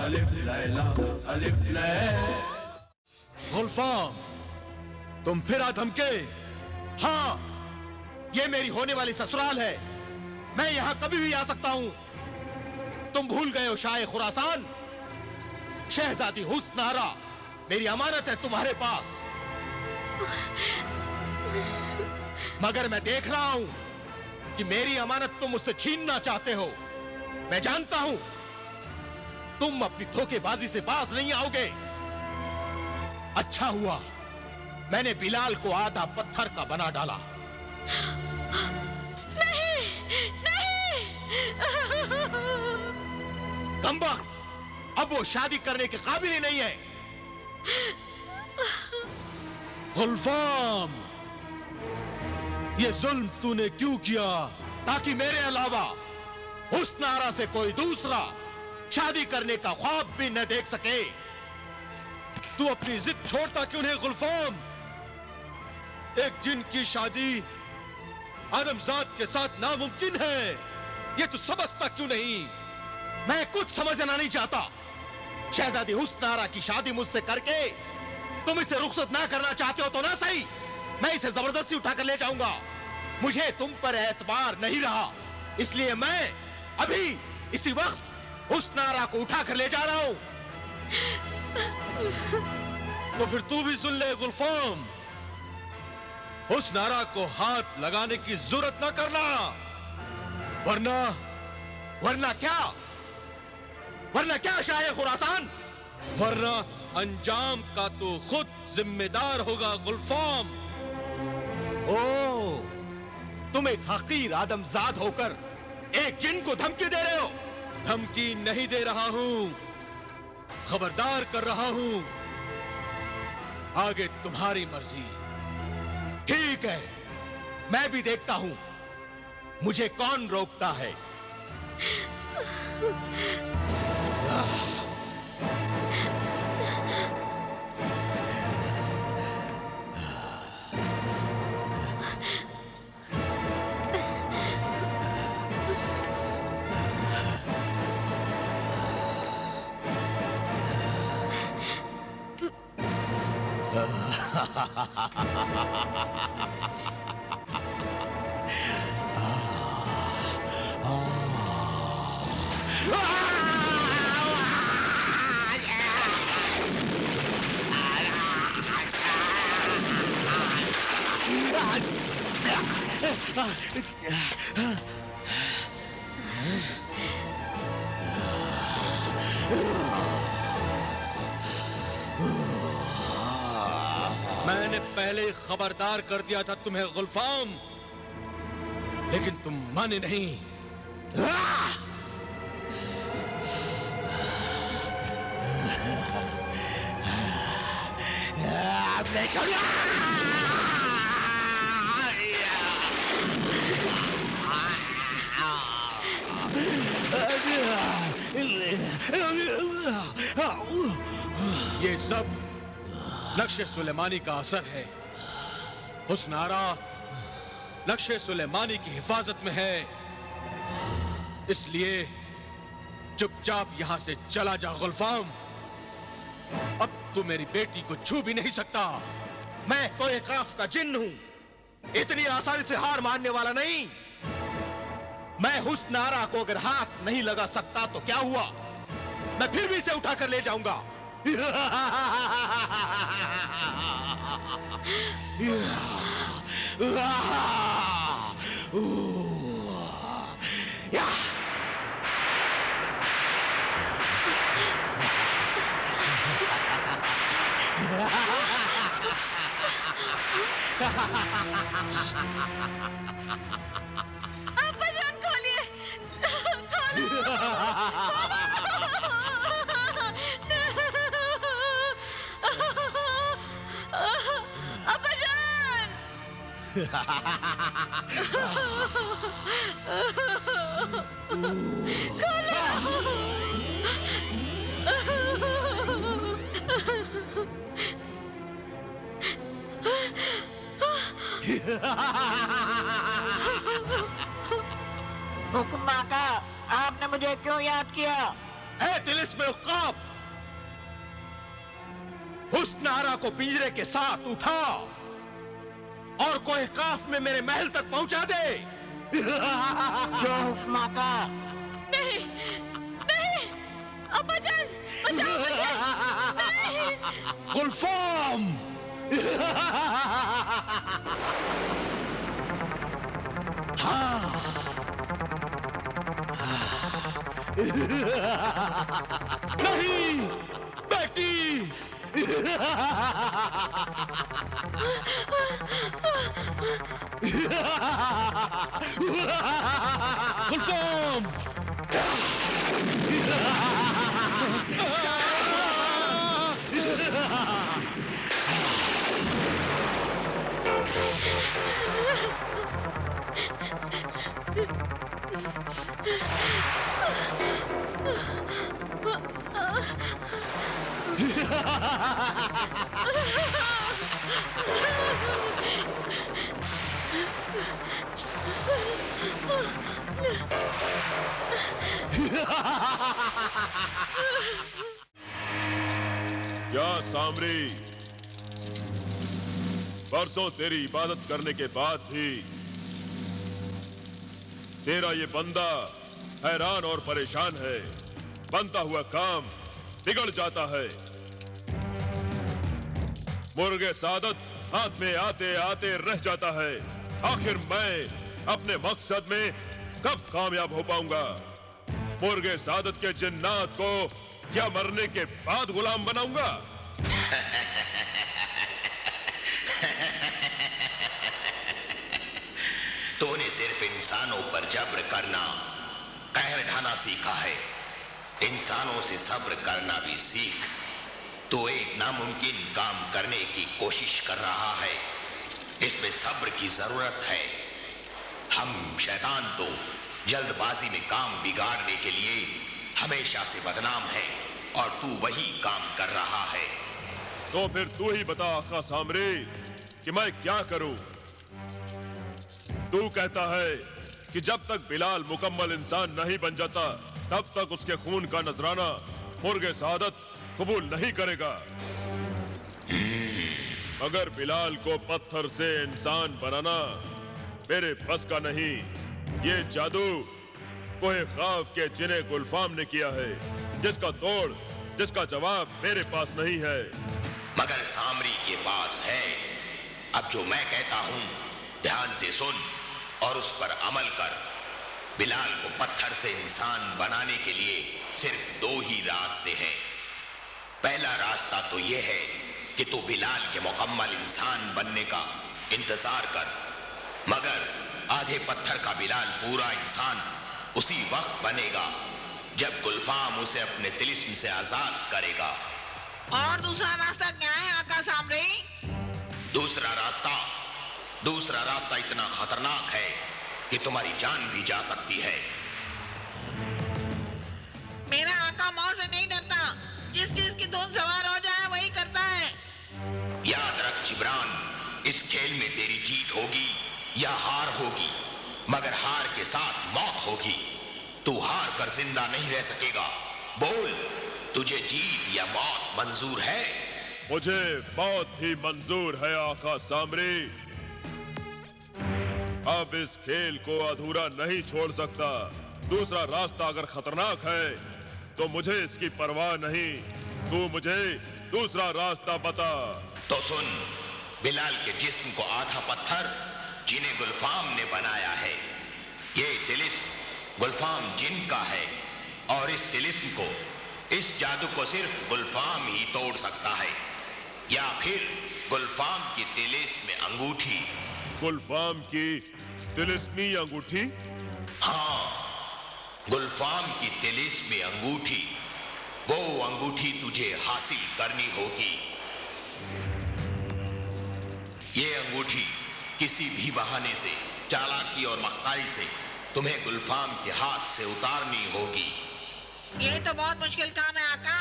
अलिफ लैला अलिफ लैला। गुलफाम, तुम फिर आ धमके? हाँ, ये मेरी होने वाली ससुराल है। मैं यहां कभी भी आ सकता हूं। तुम भूल गए हो शाह खुरासान? शहजादी हुस्न आरा मेरी अमानत है तुम्हारे पास। मगर मैं देख रहा हूं कि मेरी अमानत तुम मुझसे छीनना चाहते हो। मैं जानता हूं तुम अपनी धोखेबाजी से बाज नहीं आओगे। अच्छा हुआ मैंने बिलाल को आधा पत्थर का बना डाला। नहीं, नहीं। कमबख्त, अब वो शादी करने के काबिल ही नहीं है। गुलफाम, ये जुल्म तूने क्यों किया? ताकि मेरे अलावा हुस्न आरा से कोई दूसरा शादी करने का ख्वाब भी न देख सके। तू अपनी जिद छोड़ता क्यों नहीं गुलफाम? एक जिन की शादी आदमजाद के साथ नामुमकिन है, ये तू समझता क्यों नहीं? मैं कुछ समझना नहीं चाहता। शहजादी हुस्न आरा की शादी मुझसे करके तुम इसे रुखसत ना करना चाहते हो तो ना सही, मैं इसे जबरदस्ती उठाकर ले जाऊंगा। मुझे तुम पर एतबार नहीं रहा, इसलिए मैं अभी इसी वक्त हुस्न आरा को उठाकर ले जा रहा हूं। तो फिर तू भी सुन ले गुलफाम, हुस्न आरा को हाथ लगाने की जरूरत ना करना, वरना वरना क्या? वरना क्या शाह खुरासान? वरना अंजाम का तो खुद जिम्मेदार होगा गुलफाम। ओ, तुम एक हकीर आदमजाद होकर एक जिन को धमकी दे रहे हो? धमकी नहीं दे रहा हूं, खबरदार कर रहा हूं। आगे तुम्हारी मर्जी। ठीक है, मैं भी देखता हूं मुझे कौन रोकता है। मैंने पहले ही खबरदार कर दिया था तुम्हें गुलफाम, लेकिन तुम माने नहीं। ये सब नक्शे सुलेमानी का असर है। हुस्न आरा नक्शे सुलेमानी की हिफाजत में है, इसलिए चुपचाप यहां से चला जा गुलफाम। अब तू मेरी बेटी को छू भी नहीं सकता। मैं कोई काफ का जिन्न हूं, इतनी आसानी से हार मानने वाला नहीं। मैं हुस्न आरा को अगर हाथ नहीं लगा सकता तो क्या हुआ, मैं फिर भी इसे उठाकर ले जाऊंगा। अब्बा जान खोलिए, खोलो। अब्बा जान। हुक्म आका, आपने मुझे क्यों याद किया? ए तिलिस्म उक्काब, हुस्न आरा को पिंजरे के साथ उठा और कोह काफ में मेरे महल तक पहुंचा दे। क्या हुक्म आका? नहीं नहीं, अब्बाजान बचाओ मुझे। नहीं। गुलफाम! नहीं बेटी! गुलफाम! क्या सामरी, बरसों तेरी इबादत करने के बाद भी तेरा ये बंदा हैरान और परेशान है। बनता हुआ काम बिगड़ जाता है। मुर्गे सादत हाथ में आते आते रह जाता है। आखिर मैं अपने मकसद में कब कामयाब हो पाऊंगा? मुर्गे सादत के जिन्नात को क्या मरने के बाद गुलाम बनाऊंगा? तूने सिर्फ इंसानों पर जब्र करना, कहर ढाना सीखा है। इंसानों से सब्र करना भी सीख। तो एक नामुमकिन काम करने की कोशिश कर रहा है। इसमें सब्र की जरूरत है। हम शैतान तो जल्दबाजी में काम बिगाड़ने के लिए हमेशा से बदनाम है, और तू वही काम कर रहा है। तो फिर तू ही बता आका सामरी कि मैं क्या करूं? तू कहता है कि जब तक बिलाल मुकम्मल इंसान नहीं बन जाता तब तक उसके खून का नजराना मुर्गे सादत कबूल नहीं करेगा। मगर बिलाल को पत्थर से इंसान बनाना मेरे बस का नहीं। ये जादू कोहे खाफ के जिने गुलफाम ने किया है, जिसका जवाब मेरे पास नहीं है। मगर सामरी के पास है। अब जो मैं कहता हूं ध्यान से सुन और उस पर अमल कर। बिलाल को पत्थर से इंसान बनाने के लिए सिर्फ दो ही रास्ते हैं। पहला रास्ता तो यह है कि तू बिलाल के मुकम्मल इंसान बनने का इंतजार कर, मगर आधे पत्थर का बिलाल पूरा इंसान उसी वक्त बनेगा जब गुलफाम उसे अपने तिलिस्म से आजाद करेगा। और दूसरा रास्ता क्या है आका सामरी? दूसरा रास्ता इतना खतरनाक है कि तुम्हारी जान भी जा सकती है। मेरा आका मौत से नहीं डरता। जिस चीज की धुन सवार हो जाए वही करता है। याद रख जिब्रान, इस खेल में तेरी जीत होगी या हार होगी, मगर हार के साथ मौत होगी। तू हार कर जिंदा नहीं रह सकेगा। बोल, तुझे जीत या मौत मंजूर है? मुझे मौत ही मंजूर है आका सामरी। अब इस खेल को अधूरा नहीं छोड़ सकता। दूसरा रास्ता अगर खतरनाक है तो मुझे इसकी परवाह नहीं। तू मुझे दूसरा रास्ता बता। तो सुन, बिलाल के जिस्म को आधा पत्थर जिन्हें गुलफाम ने बनाया है। ये तिलिस्म गुलफाम जिन का है, और इस तिलिस्म को, इस जादू को सिर्फ गुलफाम ही तोड़ सकता है, या फिर गुलफाम की तिलिस्म में अंगूठी। गुलफाम की तिलिस्मी अंगूठी? हाँ, गुलफाम की तिलिस्म में अंगूठी। वो अंगूठी तुझे हासिल करनी होगी। ये अंगूठी किसी भी बहाने से, चालाकी और मक्कारी से तुम्हें गुलफाम के हाथ से उतारनी होगी। ये तो बहुत मुश्किल काम है आका।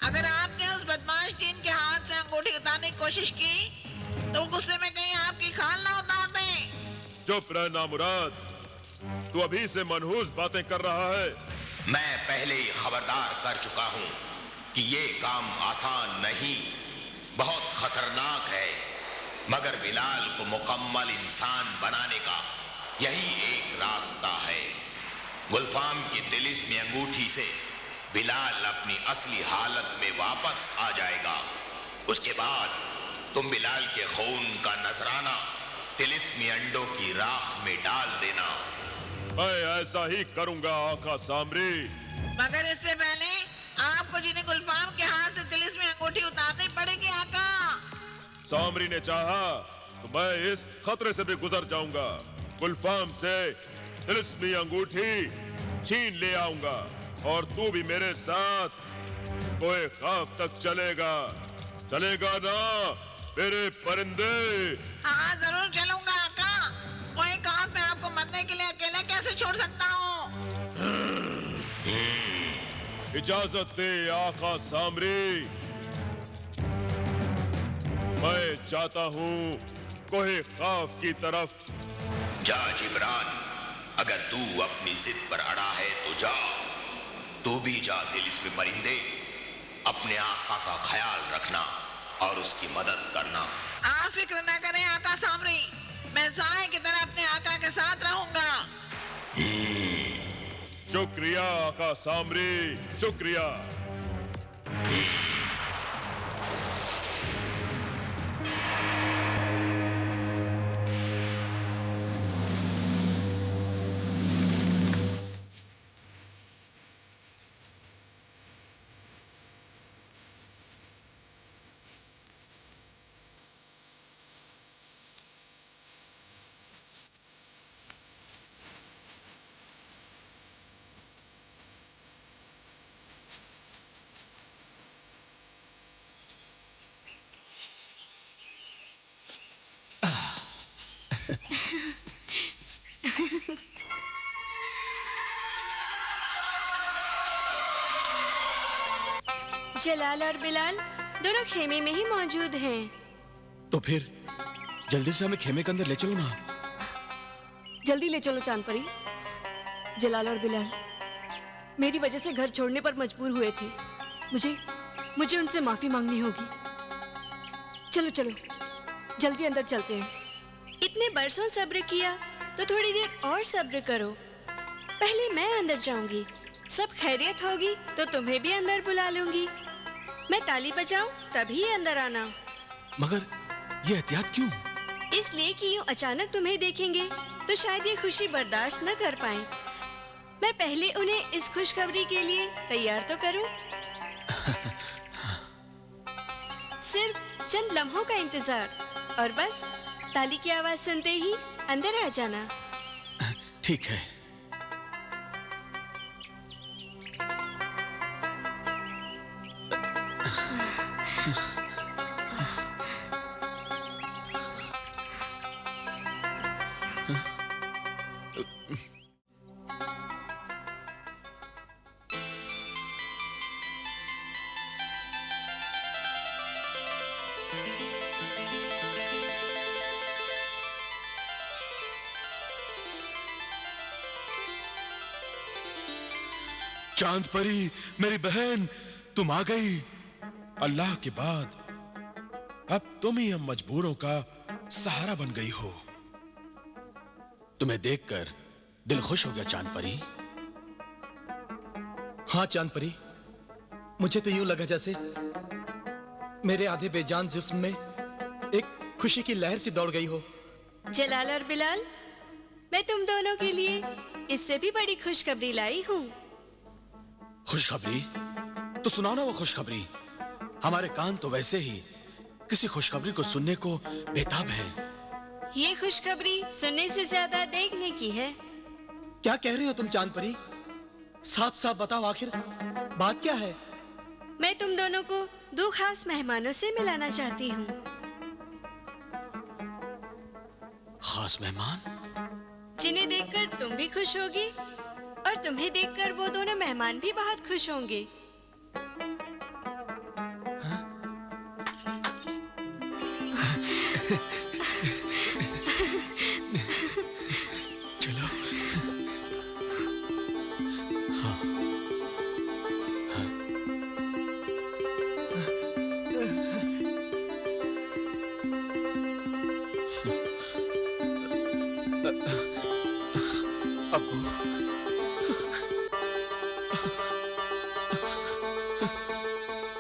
अगर आपने उस बदमाश जिन के हाथ से अंगूठी उतारने की कोशिश की तो गुस्से में कहीं आपकी खाल ना उतार दें। चुप रह नामुराद, तू अभी से मनहूस बातें कर रहा है। मैं पहले ही खबरदार कर चुका हूं कि ये काम आसान नहीं, बहुत खतरनाक है, मगर बिलाल को मुकम्मल इंसान बनाने का यही एक रास्ता है। गुलफाम की तिलिस्मी अंगूठी से बिलाल अपनी असली हालत में वापस आ जाएगा। उसके बाद तुम बिलाल के खून का नजराना तिलिस्मी अंडों की राख में डाल देना। मैं ऐसा ही करूंगा आका सामरी। मगर इससे पहले आपको जिन्हें गुलफाम के हाथ से तिलिस्मी अंगूठी उतारनी पड़ेगी आका। सामरी ने चाहा तो मैं इस खतरे से भी गुजर जाऊंगा। गुलफाम से तिलिस्मी अंगूठी छीन ले आऊंगा और तू भी मेरे साथ कोई ख्वाब तक चलेगा। चलेगा ना मेरे परिंदे? हाँ जरूर चलूंगा आका। कोई काम मैं आपको मरने के लिए अकेले कैसे छोड़ सकता हूँ? इजाजत दे आका सामरी। मैं चाहता हूँ कोई ख्वाब की तरफ। जा जिब्रान, अगर तू अपनी जिद पर अड़ा है तो जा, तू भी जा तिलिस्मी परिंदे। अपने आका का ख्याल रखना और उसकी मदद करना। आप फिक्र न करें आका सामरी, मैं साए की तरह अपने आका के साथ रहूंगा। शुक्रिया आका सामरी, शुक्रिया। जलाल और बिलाल दोनों खेमे में ही मौजूद हैं। तो फिर जल्दी से हमें खेमे के अंदर ले चलो ना। जल्दी ले चलो चांद परी। जलाल और बिलाल मेरी वजह से घर छोड़ने पर मजबूर हुए थे। मुझे उनसे माफी मांगनी होगी। चलो चलो जल्दी अंदर चलते हैं। इतने बरसों सब्र किया तो थोड़ी देर और सब्र करो। पहले मैं अंदर जाऊंगी, सब खैरियत होगी तो तुम्हें भी अंदर बुला लूंगी। मैं ताली बजाऊं तभी अंदर आना। मगर ये एहतियात क्यों? इसलिए कि यूं अचानक तुम्हें देखेंगे तो शायद ये खुशी बर्दाश्त न कर पाएं। मैं पहले उन्हें इस खुशखबरी के लिए तैयार तो करूं। सिर्फ चंद लम्हों का इंतजार और बस ताली की आवाज सुनते ही अंदर आ जाना। ठीक है। चांद परी, मेरी बहन, तुम आ गई। अल्लाह के बाद अब तुम ही हम मजबूरों का सहारा बन गई हो। तुम्हें देखकर दिल खुश हो गया चांद परी। हाँ चांद परी, मुझे तो यूं लगा जैसे मेरे आधे बेजान जिस्म में एक खुशी की लहर सी दौड़ गई हो। जलाल और बिलाल, मैं तुम दोनों के लिए इससे भी बड़ी खुशखबरी लाई हूँ। खुशखबरी? तो सुनाओ ना वो खुशखबरी। हमारे कान तो वैसे ही किसी खुशखबरी को सुनने को बेताब हैं। ये खुशखबरी सुनने से ज्यादा देखने की है। क्या कह रही हो तुम चांद परी? साफ साफ बताओ, आखिर बात क्या है? मैं तुम दोनों को दो खास मेहमानों से मिलाना चाहती हूँ। खास मेहमान? जिन्हें देखकर तुम भी खुश होगी और तुम्हें देखकर वो दोनों मेहमान भी बहुत खुश होंगे। चलो। हाँ।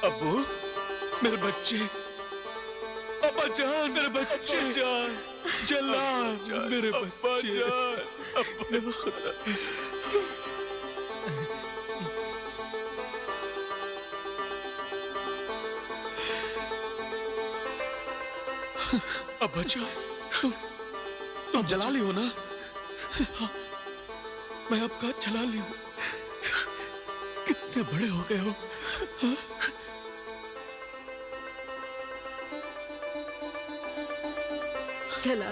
अब्बू, मेरे बच्चे, अब्बा जान, मेरे बच्चे जान, जलाल, मेरे बच्चे, अब्बा खुदा। अब्बा जान, तुम जलाली हो ना? हाँ, मैं आपका जलाली हूँ। कितने बड़े हो गए हो? हाँ? चला,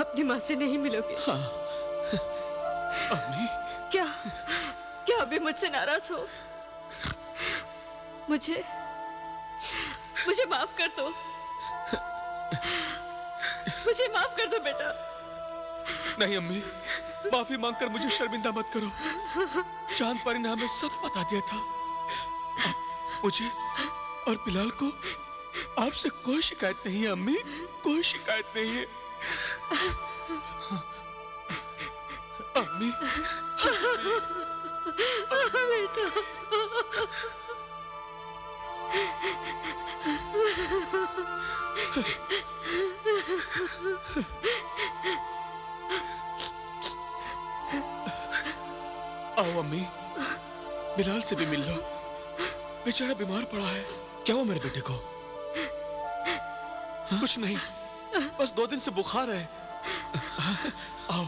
अपनी माँ से नहीं मिलोगे? हाँ। अम्मी, क्या क्या अभी मुझसे नाराज हो? मुझे मुझे माफ कर दो। मुझे माफ कर दो बेटा। नहीं अम्मी, माफी मांगकर मुझे शर्मिंदा मत करो। चांद परी ने हमें सब बता दिया था। अब मुझे और बिलाल को आपसे कोई शिकायत नहीं है अम्मी, कोई शिकायत नहीं है। अम्मी, बेटा, आओ अम्मी, बिलाल से भी मिल लो। बेचारा बीमार पड़ा है। क्या हुआ मेरे बेटे को? कुछ नहीं, बस 2 दिन से बुखार है। आओ,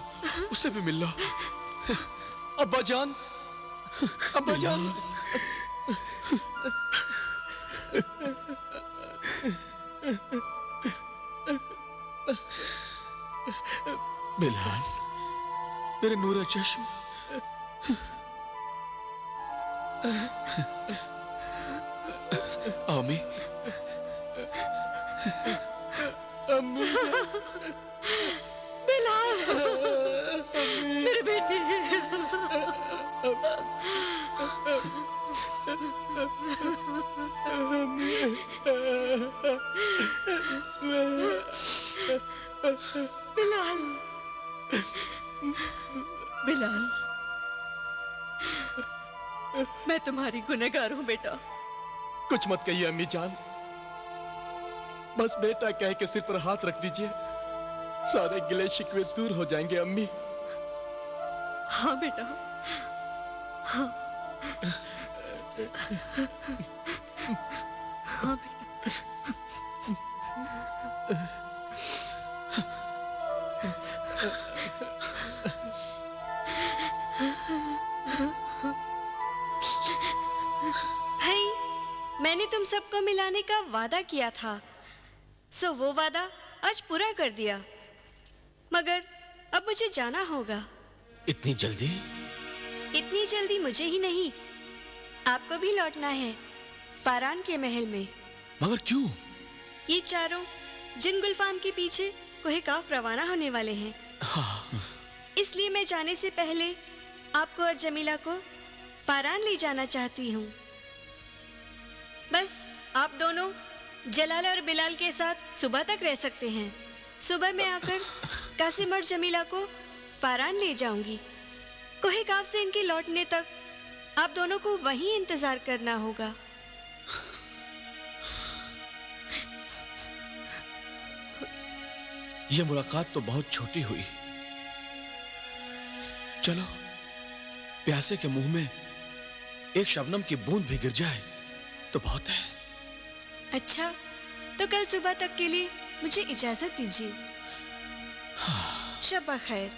उससे भी मिल लो। अब्बा जान, अब्बा जान। बिलाल, मेरे नूर चश्म। अम्मी, अम्मी, बिलाल, मेरे बेटे। बिलाल, बिलाल, मैं तुम्हारी गुनहगार हूँ बेटा। कुछ मत कहिए अम्मी जान, बस बेटा कह के सिर पर हाथ रख दीजिए, सारे गिले शिकवे दूर हो जाएंगे अम्मी। हाँ बेटा, हाँ, हाँ बेटा। भाई, मैंने तुम सबको मिलाने का वादा किया था, सो वो वादा आज पूरा कर दिया। मगर अब मुझे जाना होगा। इतनी जल्दी? इतनी जल्दी मुझे ही नहीं, आपको भी लौटना है फारान के महल में। मगर क्यों? ये चारों जिन गुलफाम के पीछे कोहे काफ रवाना होने वाले हैं। हाँ। इसलिए मैं जाने से पहले आपको और जमीला को फारान ले जाना चाहती हूँ। बस आप दोनों जलाल और बिलाल के साथ सुबह तक रह सकते हैं। सुबह मैं आकर कासिम और जमीला को फारान ले जाऊंगी। कोहे काफ से इनके लौटने तक आप दोनों को वहीं इंतजार करना होगा। यह मुलाकात तो बहुत छोटी हुई। चलो, प्यासे के मुंह में एक शबनम की बूंद भी गिर जाए तो बहुत है। अच्छा, तो कल सुबह तक के लिए मुझे इजाजत दीजिए। शब्बा खैर।